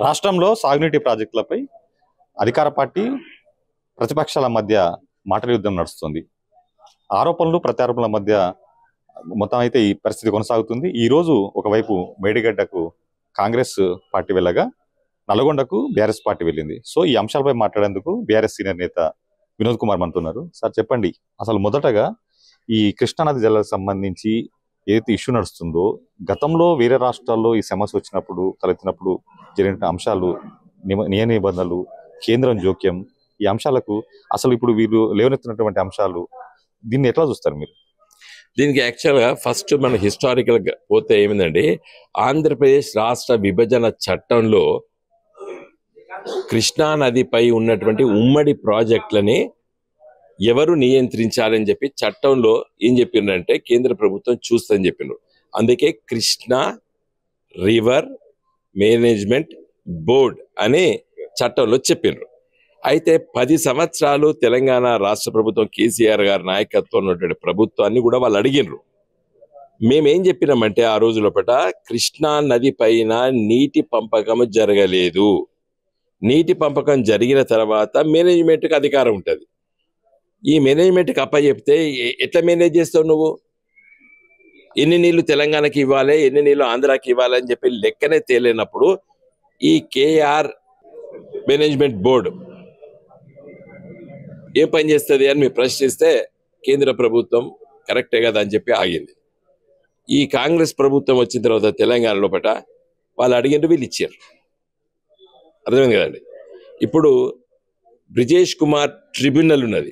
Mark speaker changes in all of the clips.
Speaker 1: రాష్ట్రంలో సాగునీటి ప్రాజెక్టులపై అధికార పార్టీ ప్రతిపక్షాల మధ్య మాటల యుద్ధం నడుస్తుంది. ఆరోపణలు ప్రత్యారోపణల మధ్య మొత్తం అయితే ఈ పరిస్థితి కొనసాగుతుంది. ఈ రోజు ఒకవైపు మేడిగడ్డకు కాంగ్రెస్ పార్టీ వెళ్ళగా నల్గొండకు బీఆర్ఎస్ పార్టీ వెళ్ళింది. సో ఈ అంశాలపై మాట్లాడేందుకు బీఆర్ఎస్ సీనియర్ నేత వినోద్ కుమార్ మనతున్నారు. సార్ చెప్పండి, అసలు మొదటగా ఈ కృష్ణానది జలాలకు సంబంధించి ఏదైతే ఇష్యూ నడుస్తుందో, గతంలో వేరే రాష్ట్రాల్లో ఈ సమస్య వచ్చినప్పుడు తలెత్తినప్పుడు జరిగిన అంశాలు, నియమ నిబంధనలు, కేంద్రం జోక్యం, ఈ అంశాలకు అసలు ఇప్పుడు వీళ్ళు లేవనెత్తినటువంటి అంశాలు, దీన్ని ఎట్లా చూస్తారు మీరు?
Speaker 2: దీనికి యాక్చువల్గా ఫస్ట్ మన హిస్టారికల్ పోతే ఏమిందండి, ఆంధ్రప్రదేశ్ రాష్ట్ర విభజన చట్టంలో కృష్ణా నదిపై ఉన్నటువంటి ఉమ్మడి ప్రాజెక్టులని ఎవరు నియంత్రించాలని చెప్పి చట్టంలో ఏం చెప్పిండ్రంటే కేంద్ర ప్రభుత్వం చూస్తుందని చెప్పిండ్రు. అందుకే కృష్ణా రివర్ మేనేజ్మెంట్ బోర్డ్ అని చట్టంలో చెప్పిండ్రు. అయితే 10 సంవత్సరాలు తెలంగాణ రాష్ట్ర ప్రభుత్వం కేసీఆర్ గారి నాయకత్వం ఉన్నటువంటి ప్రభుత్వాన్ని కూడా వాళ్ళు అడిగినరు. మేమేం చెప్పినామంటే ఆ రోజు లోపల కృష్ణా నది పైన నీటి పంపకం జరగలేదు. నీటి పంపకం జరిగిన తర్వాత మేనేజ్మెంట్కి అధికారం ఉంటుంది. ఈ మేనేజ్మెంట్కి అప్పచెప్తే ఎట్లా మేనేజ్ చేస్తావు నువ్వు? ఎన్ని నీళ్లు తెలంగాణకి ఇవ్వాలి, ఎన్ని నీళ్లు ఆంధ్రాకి ఇవ్వాలి అని చెప్పి లెక్కనే తేలినప్పుడు ఈ కేఆర్ మేనేజ్మెంట్ బోర్డు ఏ పని చేస్తుంది అని మీరు ప్రశ్నిస్తే కేంద్ర ప్రభుత్వం కరెక్టే కదా అని చెప్పి ఆగింది. ఈ కాంగ్రెస్ ప్రభుత్వం వచ్చిన తర్వాత తెలంగాణ లోపల వాళ్ళు అడిగినట్టు వీళ్ళు ఇచ్చారు. అర్థమైంది కదండి. ఇప్పుడు బ్రిజేష్ కుమార్ ట్రిబ్యునల్ ఉన్నది.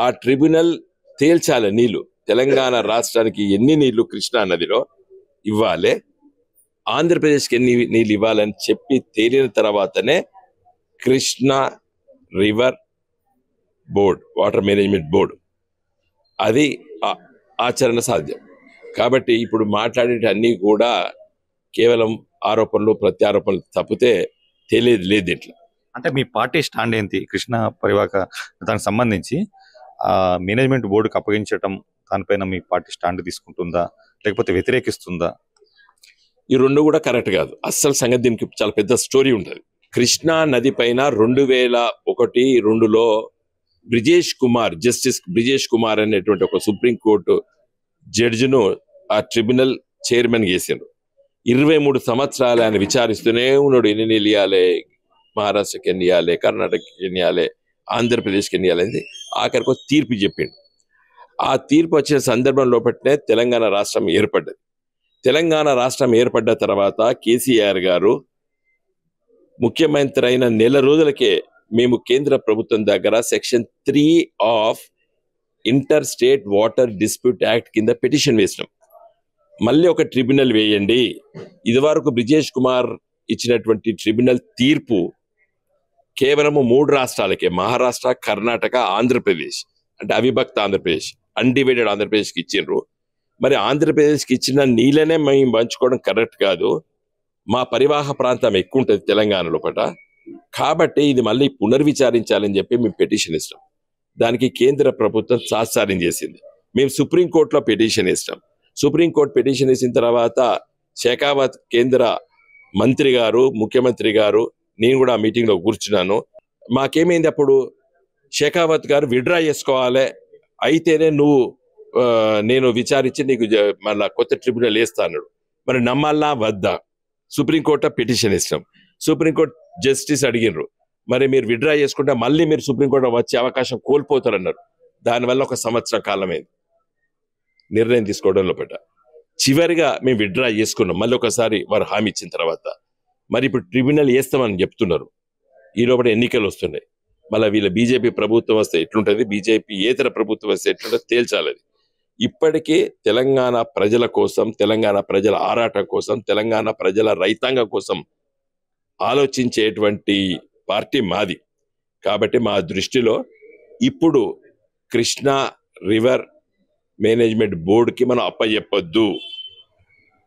Speaker 2: ఆ ట్రిబ్యునల్ తేల్చాలి నీళ్లు తెలంగాణ రాష్ట్రానికి ఎన్ని నీళ్లు కృష్ణా నదిలో ఇవ్వాలి, ఆంధ్రప్రదేశ్కి ఎన్ని నీళ్ళు ఇవ్వాలని చెప్పి తేలిన తర్వాతనే Krishna river board, water management board అది ఆచరణ సాధ్యం. కాబట్టి ఇప్పుడు మాట్లాడేటి అన్నీ కూడా కేవలం ఆరోపణలు ప్రత్యారోపణలు తప్పితే తెలియదు లేదు దీంట్లో.
Speaker 1: అంటే మీ పార్టీ స్టాండ్ ఏంటి కృష్ణా పరివాహక దానికి సంబంధించి? మేనేజ్మెంట్ బోర్డుకి అప్పగించడం దానిపైన మీ పార్టీ స్టాండ్ తీసుకుంటుందా లేకపోతే వ్యతిరేకిస్తుందా?
Speaker 2: ఈ రెండు కూడా కరెక్ట్ కాదు. అస్సలు సంగతి దీనికి చాలా పెద్ద స్టోరీ ఉంటుంది. కృష్ణా నది పైన 2001-2లో జస్టిస్ బ్రిజేష్ కుమార్ అనేటువంటి ఒక సుప్రీంకోర్టు జడ్జిను ఆ ట్రిబ్యునల్ చైర్మన్ చేసిండ్రు. 23 సంవత్సరాలు ఆయన విచారిస్తూనే ఉన్నాడు. ఎన్ని నీళ్ళు ఇవ్వాలి, మహారాష్ట్రకి ఎన్ని ఇవ్వాలి, కర్ణాటకకి ఎన్ని ఇవ్వాలి, ఆంధ్రప్రదేశ్కి ఎన్ని ఇవ్వాలి, ఆఖరికి తీర్పు చెప్పిండు. ఆ తీర్పు వచ్చిన సందర్భం లోపలనే తెలంగాణ రాష్ట్రం ఏర్పడ్డది. తెలంగాణ రాష్ట్రం ఏర్పడ్డ తర్వాత కేసీఆర్ గారు ముఖ్యమంత్రి అయిన నెల రోజులకే మేము కేంద్ర ప్రభుత్వం దగ్గర section 3 of inter state water dispute act కింద పిటిషన్ వేసినాం. మళ్ళీ ఒక ట్రిబ్యునల్ వేయండి. ఇదివరకు బ్రిజేష్ కుమార్ ఇచ్చినటువంటి ట్రిబ్యునల్ తీర్పు కేవలము 3 రాష్ట్రాలకే, మహారాష్ట్ర, కర్ణాటక, ఆంధ్రప్రదేశ్, అంటే అవిభక్త ఆంధ్రప్రదేశ్, అన్డివైడెడ్ ఆంధ్రప్రదేశ్కి ఇచ్చిండ్రు. మరి ఆంధ్రప్రదేశ్కి ఇచ్చిన నీళ్ళనే మేము పంచుకోవడం కరెక్ట్ కాదు. మా పరివాహ ప్రాంతం ఎక్కువ ఉంటుంది తెలంగాణ లోపల, కాబట్టి ఇది మళ్ళీ పునర్విచారించాలని చెప్పి మేము పిటిషన్ ఇస్తాం. దానికి కేంద్ర ప్రభుత్వం సాత్సార్యం చేసింది. మేము సుప్రీంకోర్టులో పిటిషన్ ఇస్తాం. సుప్రీంకోర్టు పిటిషన్ ఇచ్చిన తర్వాత షెకావత్ కేంద్ర మంత్రి గారు, ముఖ్యమంత్రి గారు, నేను కూడా ఆ మీటింగ్లో కూర్చున్నాను. మాకేమైంది అప్పుడు, షెకావత్ గారు విడ్రా చేసుకోవాలి, అయితేనే నేను విచారించి నీకు మళ్ళా కొత్త ట్రిబ్యునల్ వేస్తా అన్నాడు. మరి నమ్మాలా వద్దా? సుప్రీంకోర్టులో పిటిషన్ ఇస్తాం. సుప్రీంకోర్టు జస్టిస్ అడిగినరు, మరి మీరు విడ్రా చేసుకుంటే మళ్ళీ మీరు సుప్రీంకోర్టు వచ్చే అవకాశం కోల్పోతారన్నారు. దానివల్ల 1 సంవత్సరం కాలమైంది నిర్ణయం తీసుకోవడం లోపల. చివరిగా మేము విడ్రా చేసుకున్నాం. మళ్ళీ ఒకసారి వారు హామీ ఇచ్చిన తర్వాత మరి ఇప్పుడు ట్రిబ్యునల్ వేస్తామని చెప్తున్నారు. ఈ లోపల ఎన్నికలు వస్తున్నాయి. మళ్ళీ వీళ్ళ బీజేపీ ప్రభుత్వం వస్తే ఎట్లుంటుంది, బీజేపీ ఏతర ప్రభుత్వం వస్తే ఎట్లుంటుంది తేల్చాలి. ఇప్పటికే తెలంగాణ ప్రజల కోసం, తెలంగాణ ప్రజల ఆరాటం కోసం, తెలంగాణ ప్రజల రైతాంగం కోసం ఆలోచించేటువంటి పార్టీ మాది. కాబట్టి మా దృష్టిలో ఇప్పుడు కృష్ణా రివర్ మేనేజ్మెంట్ బోర్డుకి మనం అప్పచెప్పొద్దు,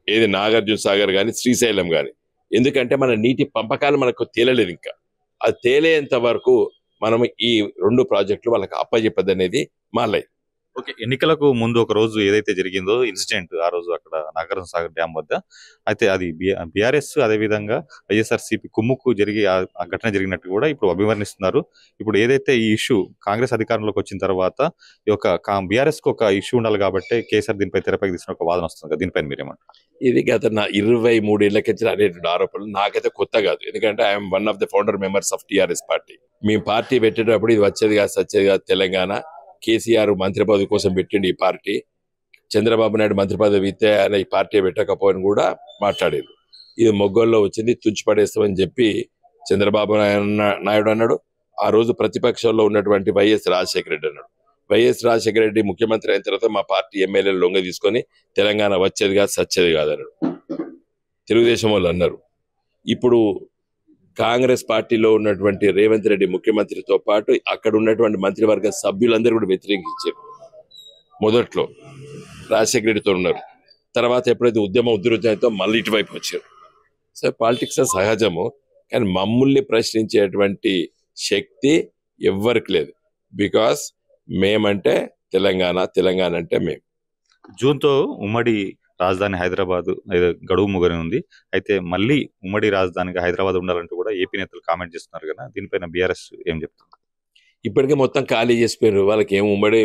Speaker 2: ఏది నాగార్జున సాగర్ కానీ శ్రీశైలం కానీ. ఎందుకంటే మన నీటి పంపకాలు మనకు తేలలేదు. ఇంకా అది తేలేంత వరకు మనం ఈ 2 ప్రాజెక్టులు వాళ్ళకి అప్పచెప్పదు అనేది మా లైన్.
Speaker 1: ఓకే, ఎన్నికలకు ముందు ఒక రోజు ఏదైతే జరిగిందో ఇన్సిడెంట్, ఆ రోజు అక్కడ నాగార్జున సాగర్ డ్యామ్ వద్ద, అయితే అది బీఆర్ఎస్ అదేవిధంగా వైఎస్ఆర్సీపీ కుమ్ముకు జరిగి ఆ ఘటన జరిగినట్టు కూడా ఇప్పుడు అభివర్ణిస్తున్నారు. ఇప్పుడు ఏదైతే ఈ ఇష్యూ కాంగ్రెస్ అధికారంలోకి వచ్చిన తర్వాత ఈ యొక్క బీఆర్ఎస్ కు ఒక ఇష్యూ ఉండాలి కాబట్టి కేసీఆర్ దీనిపై తెరపైకి తీసుకున్న ఒక వాదన వస్తుంది కదా, దీనిపైన మీరేమంటారు?
Speaker 2: ఇది గత 23 ఏళ్ల కింద అనేటువంటి ఆరోపణలు నాకైతే కొత్త కాదు. ఎందుకంటే I'm one of the founder members of TRS party. మేము పార్టీ పెట్టేటప్పుడు ఇది వచ్చేది కాదు సచ్చేది కాదు. తెలంగాణ కేసీఆర్ మంత్రి పదవి కోసం పెట్టిండి ఈ పార్టీ. చంద్రబాబు నాయుడు మంత్రి పదవి ఇస్తే ఆయన ఈ పార్టీ పెట్టకపోని కూడా మాట్లాడారు. ఇది మొగ్గల్లో వచ్చింది, తుంచిపడేస్తామని చెప్పి చంద్రబాబు నాయుడు అన్నాడు. ఆ రోజు ప్రతిపక్షంలో ఉన్నటువంటి వైఎస్ రాజశేఖర రెడ్డి అన్నాడు. వైఎస్ రాజశేఖర రెడ్డి ముఖ్యమంత్రి అయిన తర్వాత మా పార్టీ ఎమ్మెల్యేలు లొంగ తీసుకొని తెలంగాణ వచ్చేది కాదు సచ్చేది కాదన్నాడు. తెలుగుదేశం వాళ్ళు అన్నారు. ఇప్పుడు కాంగ్రెస్ పార్టీలో ఉన్నటువంటి రేవంత్ రెడ్డి ముఖ్యమంత్రితో పాటు అక్కడ ఉన్నటువంటి మంత్రివర్గ సభ్యులందరూ కూడా వ్యతిరేకించారు. మొదట్లో రాజశేఖర రెడ్డితో ఉన్నారు, తర్వాత ఎప్పుడైతే ఉద్యమం ఉధృతంతో మళ్ళీ ఇటువైపు వచ్చారు. సో పాలిటిక్స్ సహజము, కానీ మమ్మల్ని ప్రశ్నించేటువంటి శక్తి ఎవ్వరికి లేదు. బికాస్ మేమంటే తెలంగాణ, తెలంగాణ అంటే మేము.
Speaker 1: జూన్తో ఉమ్మడి రాజధాని హైదరాబాద్ గడువు ముగిని ఉంది. అయితే మళ్ళీ ఉమ్మడి రాజధానిగా హైదరాబాద్ ఉండాలంటూ కూడా ఏపీ నేతలు కామెంట్ చేస్తున్నారు కదా, దీనిపైన బీఆర్ఎస్ ఏం చెప్తుంది?
Speaker 2: ఇప్పటికే మొత్తం ఖాళీ చేసిపోయారు. వాళ్ళకి ఏం ఉమ్మడి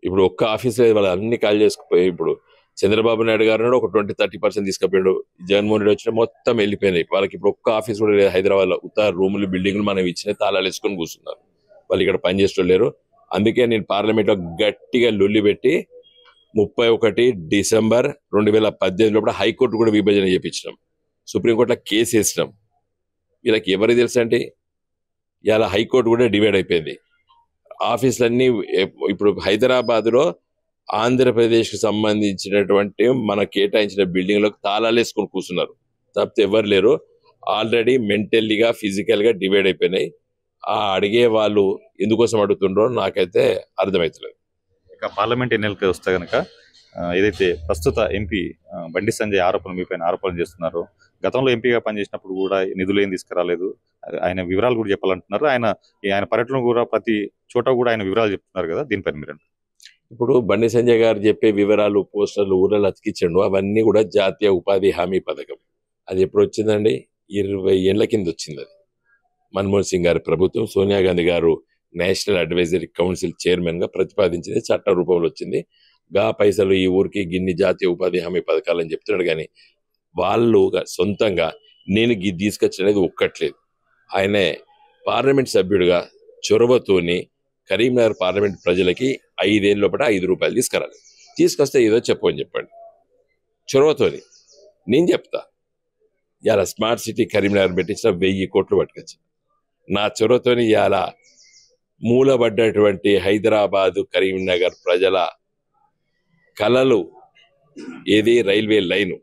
Speaker 2: ఇప్పుడు ఒక్క ఆఫీస్ లేదు, వాళ్ళు అన్ని ఖాళీ చేసుకుపోయి. ఇప్పుడు చంద్రబాబు నాయుడు గారు ఒక 20-30% తీసుకుపోయాడు. జగన్మోహన్ రెడ్డి వచ్చిన మొత్తం వెళ్ళిపోయినాయి. వాళ్ళకి ఇప్పుడు ఒక్క ఆఫీస్ కూడా లేదు హైదరాబాద్ లో. ఉత్త రూములు బిల్డింగ్లు మనం ఇచ్చిన తాళాలు వేసుకొని కూర్చున్నారు. వాళ్ళు ఇక్కడ పనిచేస్తలేరు. అందుకే నేను పార్లమెంట్ లో గట్టిగా లొల్లి పెట్టి 31 డిసెంబర్ 2018 లోపల హైకోర్టు కూడా విభజన చేయించినాం, సుప్రీంకోర్టులో కేసు వేసినాం. వీళ్ళకి ఎవరికి తెలుసు అంటే ఇలా హైకోర్టు కూడా డివైడ్ అయిపోయింది. ఆఫీసులన్నీ ఇప్పుడు హైదరాబాద్ లో ఆంధ్రప్రదేశ్ కు సంబంధించినటువంటి మన కేటాయించిన బిల్డింగ్లకు తాళాలు వేసుకొని కూర్చున్నారు తప్పితే ఎవరు లేరు. ఆల్రెడీ మెంటల్లీగా ఫిజికల్ గా డివైడ్ అయిపోయినాయి. ఆ అడిగే వాళ్ళు ఎందుకోసం అడుగుతుండ్రో నాకైతే అర్థమవుతలేదు.
Speaker 1: ఇక పార్లమెంట్ ఎన్నికలకు వస్తే కనుక ఏదైతే ప్రస్తుత ఎంపీ బండి సంజయ్ మీపైన ఆరోపణలు చేస్తున్నారు, గతంలో ఎంపీగా పనిచేసినప్పుడు కూడా నిధులు ఏం తీసుకురాలేదు, ఆయన వివరాలు కూడా చెప్పాలంటున్నారు. ఆయన పర్యటన కూడా ప్రతి చోట కూడా ఆయన వివరాలు చెప్తున్నారు కదా, దీనిపైన మీరు?
Speaker 2: ఇప్పుడు బండి సంజయ్ గారు చెప్పే వివరాలు, పోస్టర్లు ఊళ్ళలో అతికించండు, అవన్నీ కూడా జాతీయ ఉపాధి హామీ పథకం. అది ఎప్పుడు వచ్చిందండి? 20 ఏళ్ల కింద వచ్చింది. అది మన్మోహన్ సింగ్ గారి ప్రభుత్వం, సోనియా గాంధీ గారు నేషనల్ అడ్వైజరీ కౌన్సిల్ చైర్మన్ గా ప్రతిపాదించింది, చట్ట రూపంలో వచ్చింది. గా పైసలు ఈ ఊరికి గిన్ని జాతీయ ఉపాధి హామీ పథకాలు అని చెప్తున్నాడు. కానీ వాళ్ళు సొంతంగా నేను తీసుకొచ్చినది ఒక్కట్లేదు. ఆయనే పార్లమెంట్ సభ్యుడిగా చొరవతోని కరీంనగర్ పార్లమెంట్ ప్రజలకి 5 ఏళ్ళ లోపల 5 రూపాయలు తీసుకురాలి. తీసుకొస్తే ఏదో చెప్పని చెప్పండి. చొరవతోని నేను చెప్తా. ఇలా స్మార్ట్ సిటీ కరీంనగర్ పెట్టించిన 1000 కోట్లు పట్టుకొచ్చి నా చొరవతోని ఇలా మూలబడ్డటువంటి హైదరాబాదు కరీంనగర్ ప్రజల కలలు ఏది రైల్వే లైను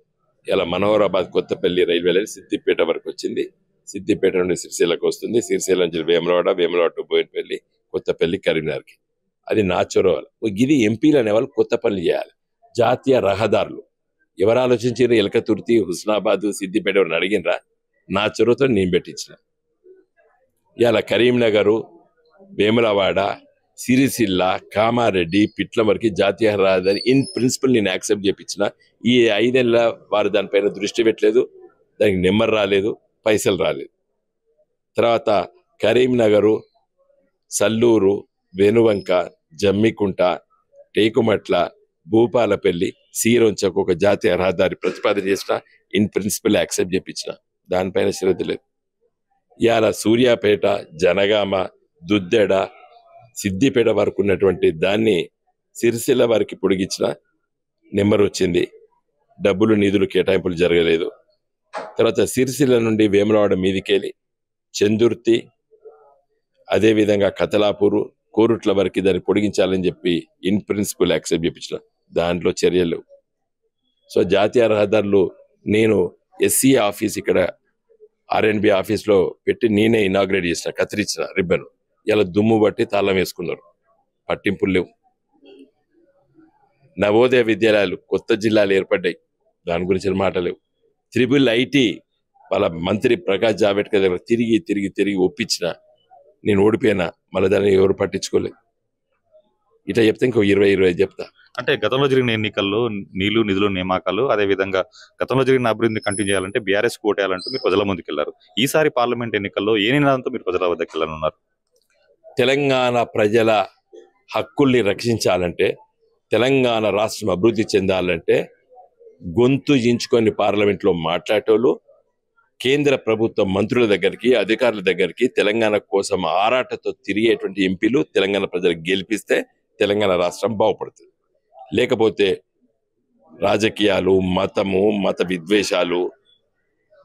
Speaker 2: ఇలా మనోహరాబాద్ కొత్తపల్లి రైల్వే లైన్ సిద్దిపేట వరకు వచ్చింది. సిద్దిపేట నుండి సిరిసిల్లకు వస్తుంది, సిరిసిల్ల నుంచి వేములవాడ, వేములవాడ టు బోయినపల్లి, కొత్తపల్లి, కరీంనగర్కి. అది నా చొరవలు. ఇది ఎంపీలు అనేవాళ్ళు కొత్త పనులు చేయాలి. జాతీయ రహదారులు ఎవరు ఆలోచించారు? ఎలకతుర్తి, హుస్నాబాద్, సిద్దిపేట ఎవరిని అడిగినరా? నా చొరవతో నేను పెట్టించిన. ఇలా కరీంనగరు, వేములవాడ, సిరిసిల్ల, కామారెడ్డి, పిట్ల వరకు జాతీయ రహదారి ఇన్ ప్రిన్సిపల్ నేను యాక్సెప్ట్ చేయించిన. ఈ 5 ఏళ్ళ వారు దానిపైన దృష్టి పెట్టలేదు, దానికి నెంబర్ రాలేదు, పైసలు రాలేదు. తర్వాత కరీంనగరు, సల్లూరు, వెనువంక, జమ్మికుంట, టేకుమట్ల, భూపాలపల్లి, సీరొంచకు ఒక జాతీయ రహదారి ప్రతిపాదన చేసిన, ఇన్ ప్రిన్సిపల్ యాక్సెప్ట్ చేయించిన. దానిపైన శ్రద్ధ లేదు. ఇవాళ సూర్యాపేట, జనగామ, దుద్దెడ, సిద్దిపేట వరకు ఉన్నటువంటి దాన్ని సిరిసిల్ల వారికి పొడిగించిన, నెంబర్ వచ్చింది, డబ్బులు నిధులు కేటాయింపులు జరగలేదు. తర్వాత సిరిసిల్ల నుండి వేములవాడ మీదికెళ్ళి చందుర్తి, అదేవిధంగా కతలాపూరు, కోరుట్ల వరకు దాన్ని పొడిగించాలని చెప్పి ఇన్ ప్రిన్సిపల్ యాక్సెప్ట్ చేయించిన. దాంట్లో చర్యలు. సో జాతీయ రహదారులు నేను ఎస్సీ ఆఫీస్ ఇక్కడ ఆర్ఎండ్బి ఆఫీస్లో పెట్టి నేనే ఇనాగ్రేట్ చేసిన, కత్తిరించిన రిబ్బన్. ఇలా దుమ్ము బట్టి తాళం వేసుకున్నారు, పట్టింపులు లేవు. నవోదయ విద్యాలయాలు కొత్త జిల్లాలు ఏర్పడ్డాయి, దాని గురించి మాట లేవు. IIIT వాళ్ళ మంత్రి ప్రకాష్ జావడేకర్ దగ్గర తిరిగి తిరిగి తిరిగి ఒప్పించిన, నేను ఓడిపోయినా, మళ్ళీ దాన్ని ఎవరు పట్టించుకోలేదు. ఇట్లా చెప్తే ఇంకో 20-25 చెప్తా.
Speaker 1: అంటే గతంలో జరిగిన ఎన్నికల్లో నీళ్లు నిధులు నియామకాలు అదే విధంగా గతంలో జరిగిన అభివృద్ధిని కంటిన్యూ చేయాలంటే బీఆర్ఎస్ ఓటేయాలంటూ మీరు ప్రజల ముందుకు వెళ్లారు. ఈసారి పార్లమెంట్ ఎన్నికల్లో ఏ నినాదంతో మీరు ప్రజల వద్దకు వెళ్ళనున్నారు?
Speaker 2: తెలంగాణ ప్రజల హక్కుల్ని రక్షించాలంటే, తెలంగాణ రాష్ట్రం అభివృద్ధి చెందాలంటే గొంతు చించుకొని పార్లమెంట్లో మాట్లాడేటోళ్ళు, కేంద్ర ప్రభుత్వ మంత్రుల దగ్గరికి అధికారుల దగ్గరికి తెలంగాణ కోసం ఆరాటతో తిరిగేటువంటి ఎంపీలు తెలంగాణ ప్రజలకు గెలిపిస్తే తెలంగాణ రాష్ట్రం బాగుపడుతుంది. లేకపోతే రాజకీయాలు, మతము, మత విద్వేషాలు,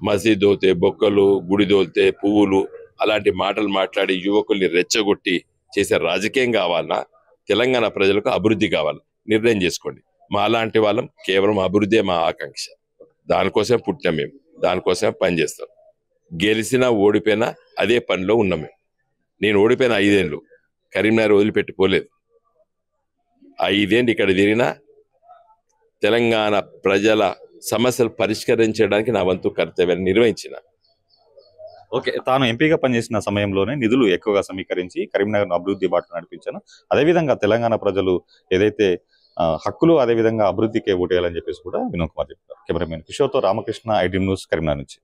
Speaker 2: మసీదు దోతే బొక్కలు, గుడి దోతే పువ్వులు అలాంటి మాటలు మాట్లాడి యువకుల్ని రెచ్చగొట్టి చేసే రాజకీయం కావాలన్నా తెలంగాణ ప్రజలకు అభివృద్ధి కావాలి. నిర్ణయం చేసుకోండి. మా అలాంటి వాళ్ళం కేవలం అభివృద్ధి మా ఆకాంక్ష. దానికోసం పుట్టినాం మేము, దానికోసమే పనిచేస్తాం. గెలిచినా ఓడిపోయినా అదే పనిలో ఉన్నాం మేము. నేను ఓడిపోయిన 5 ఏళ్ళు కరీంనగర్ వదిలిపెట్టిపోలేదు. 5 ఏళ్ళు ఇక్కడ తిరిగినా తెలంగాణ ప్రజల సమస్యలు పరిష్కరించడానికి నా వంతు కర్తవ్యాన్ని నిర్వహించిన.
Speaker 1: ఓకే, తాను ఎంపీగా పనిచేసిన సమయంలోనే నిధులు ఎక్కువగా సమీకరించి కరీంనగర్ అభివృద్ధి బాట నడిపించాను. అదేవిధంగా తెలంగాణ ప్రజలు ఏదైతే హక్కులు అదేవిధంగా అభివృద్ధికే ఓటేయాలని చెప్పేసి కూడా వినోద్ కుమార్ చెప్పారు. కెమెరామెన్ కిషోర్తో రామకృష్ణ, ఐడ్రీమ్ న్యూస్, కరీంనగర్ నుంచి.